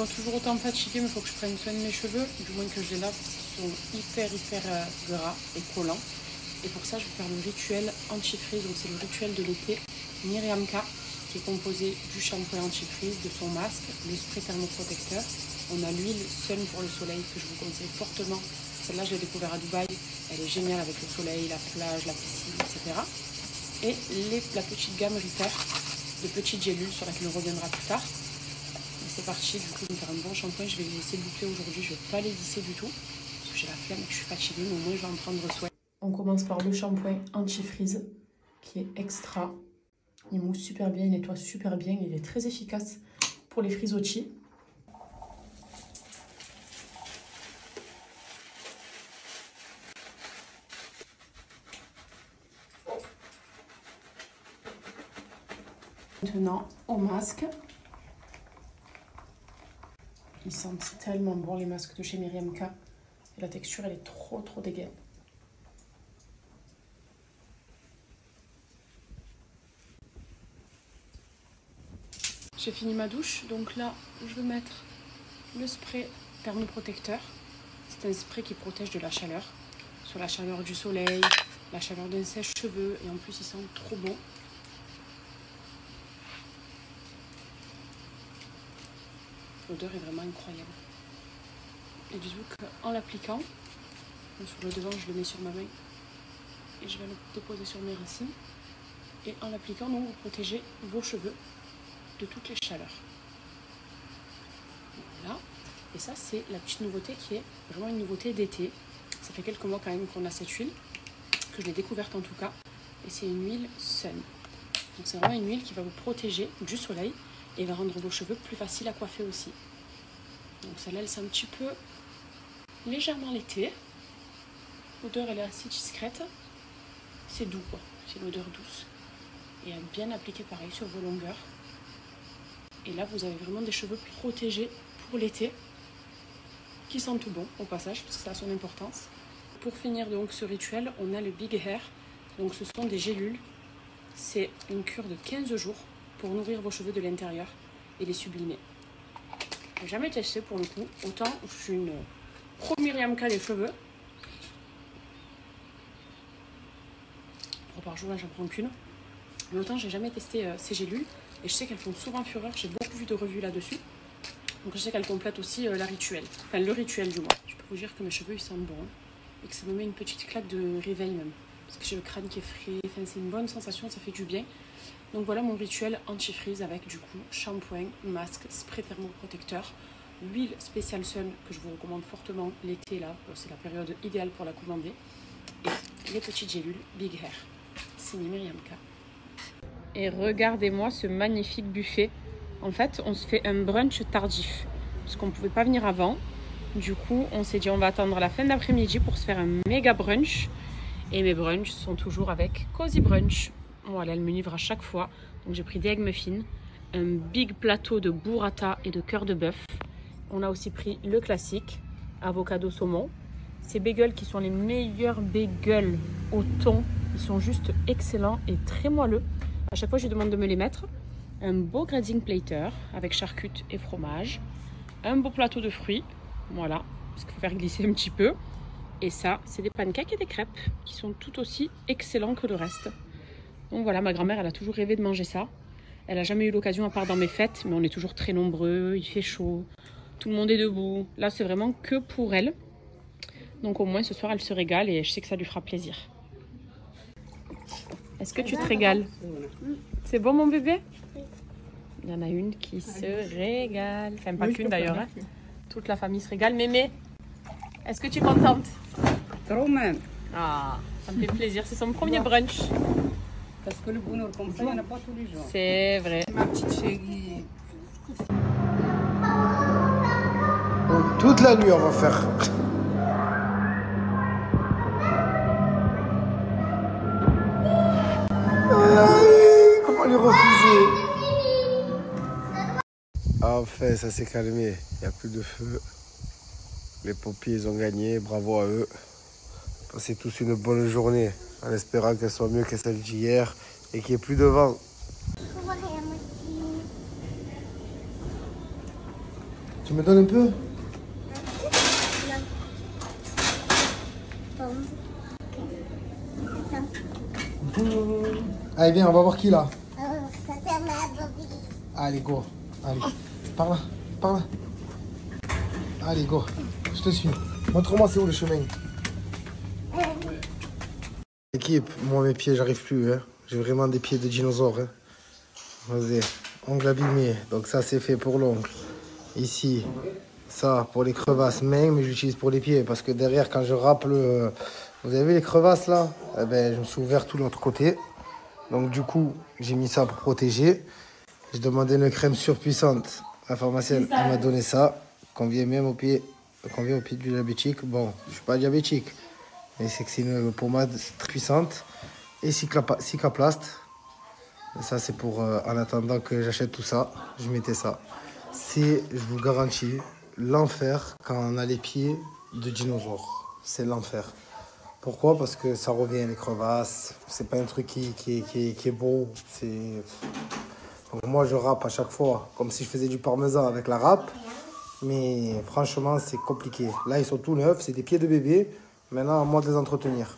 vois toujours autant fatiguée, mais il faut que je prenne soin de mes cheveux, du moins que je les lave parce qu'ils sont hyper gras et collants. Et pour ça, je vais faire le rituel anti-frizz, donc c'est le rituel de l'été Miriam K, qui est composé du shampoing anti-frizz, de son masque, le spray thermoprotecteur. On a l'huile Sun pour le soleil que je vous conseille fortement. Celle-là, je l'ai découvert à Dubaï. Elle est géniale avec le soleil, la plage, la piscine, etc. Et la petite gamme Repair de petites gélules sur laquelle on reviendra plus tard. C'est parti, du coup, je vais faire un bon shampoing. Je vais les laisser boucler aujourd'hui. Je ne vais pas les lisser du tout parce que j'ai la flemme et que je suis fatiguée, mais au moins, je vais en prendre soin. On commence par le shampoing anti-frizz qui est extra. Il mousse super bien, il nettoie super bien. Il est très efficace pour les frizzotis. Maintenant, au masque. Ils sentent tellement bon les masques de chez Miriam K. Et la texture, elle est trop dégueu. J'ai fini ma douche, donc là, je vais mettre le spray thermoprotecteur. C'est un spray qui protège de la chaleur. Sur la chaleur du soleil, la chaleur d'un sèche-cheveux. Et en plus, il sent trop bon. L'odeur est vraiment incroyable. Et dites-vous qu'en l'appliquant, sur le devant, je le mets sur ma main et je vais le déposer sur mes racines. Et en l'appliquant, donc, vous protégez vos cheveux de toutes les chaleurs. Voilà. Et ça, c'est la petite nouveauté qui est vraiment une nouveauté d'été. Ça fait quelques mois quand même qu'on a cette huile, que je l'ai découverte en tout cas. Et c'est une huile Sun. Donc c'est vraiment une huile qui va vous protéger du soleil et va rendre vos cheveux plus faciles à coiffer aussi. Donc celle-là, elle sent un petit peu légèrement l'été. L'odeur, elle est assez discrète. C'est doux, quoi. C'est l'odeur douce. Et bien appliquée pareil sur vos longueurs. Et là, vous avez vraiment des cheveux protégés pour l'été, qui sentent tout bon au passage, parce que ça a son importance. Pour finir donc ce rituel, on a le Big Hair. Donc ce sont des gélules. C'est une cure de 15 jours pour nourrir vos cheveux de l'intérieur et les sublimer. Je n'ai jamais testé pour le coup. Autant je suis une pro Miriam K des cheveux. 3 par jour, là j'en prends qu'une. Mais autant j'ai jamais testé ces gélules. Et je sais qu'elles font souvent fureur. J'ai beaucoup vu de revues là-dessus. Donc je sais qu'elles complètent aussi la rituel. Enfin le rituel du moins. Je peux vous dire que mes cheveux ils sentent bon. Et que ça me met une petite claque de réveil même. Parce que j'ai le crâne qui est frais. Enfin c'est une bonne sensation, ça fait du bien. Donc voilà mon rituel anti-frizz avec du coup shampoing, masque, spray thermoprotecteur, huile spéciale Sun que je vous recommande fortement l'été là, c'est la période idéale pour la commander, et les petites gélules Big Hair, signé Miriam K. Et regardez-moi ce magnifique buffet. En fait, on se fait un brunch tardif parce qu'on ne pouvait pas venir avant. Du coup, on s'est dit on va attendre la fin d'après-midi pour se faire un méga brunch. Et mes brunchs sont toujours avec Cozy Brunch. Voilà, elle me livre à chaque fois. Donc j'ai pris des egg muffins, un big plateau de burrata et de cœur de bœuf. On a aussi pris le classique, avocado saumon. Ces bagels qui sont les meilleurs bagels au thon. Ils sont juste excellents et très moelleux. À chaque fois, je lui demande de me les mettre. Un beau grading plater avec charcutes et fromage. Un beau plateau de fruits. Voilà, parce qu'il faut faire glisser un petit peu. Et ça, c'est des pancakes et des crêpes qui sont tout aussi excellents que le reste. Donc voilà, ma grand-mère, elle a toujours rêvé de manger ça. Elle n'a jamais eu l'occasion à part dans mes fêtes, mais on est toujours très nombreux, il fait chaud, tout le monde est debout. Là, c'est vraiment que pour elle. Donc au moins, ce soir, elle se régale et je sais que ça lui fera plaisir. Est-ce que tu te régales? C'est bon, mon bébé? Il y en a une qui se régale. Enfin, pas qu'une d'ailleurs. Hein. Toute la famille se régale. Mémé, est-ce que tu es contente? Trop même. Ah, ça me fait plaisir. C'est son premier brunch. Parce que le bonheur comme ça, il n'y en a pas tous les jours. C'est vrai. Ma petite chérie. Toute la nuit, on va faire. Comment lui refuser? Enfin, ça s'est calmé. Il n'y a plus de feu. Les pompiers, ils ont gagné. Bravo à eux. Passez tous une bonne journée. En espérant qu'elle soit mieux que celle d'hier et qu'il n'y ait plus de vent. Tu me donnes un peu? Allez, viens, on va voir qui là. Allez, go. Allez, par là, par là. Allez, go. Je te suis. Montre-moi c'est où le chemin. Équipe, moi mes pieds, j'arrive plus. Hein. J'ai vraiment des pieds de dinosaure. Hein. Vas-y, ongle abîmé. Donc ça, c'est fait pour l'ongle. Ici, ça pour les crevasses mains, mais j'utilise pour les pieds parce que derrière, quand je râpe le... Vous avez vu les crevasses là? Eh ben, je me suis ouvert tout l'autre côté. Donc du coup, j'ai mis ça pour protéger. J'ai demandé une crème surpuissante. La pharmacienne, elle m'a donné ça. Convient même au pied. Convient au pied du diabétique. Bon, je suis pas diabétique. Mais c'est que c'est une pommade très puissante. Et Cicaplast. Et ça, c'est pour en attendant que j'achète tout ça. Je mettais ça. C'est, je vous garantis, l'enfer quand on a les pieds de dinosaure. C'est l'enfer. Pourquoi? Parce que ça revient, les crevasses. C'est pas un truc qui est beau. Donc moi, je râpe à chaque fois, comme si je faisais du parmesan avec la râpe. Mais franchement, c'est compliqué. Là, ils sont tout neufs. C'est des pieds de bébé. Maintenant, à moi de les entretenir.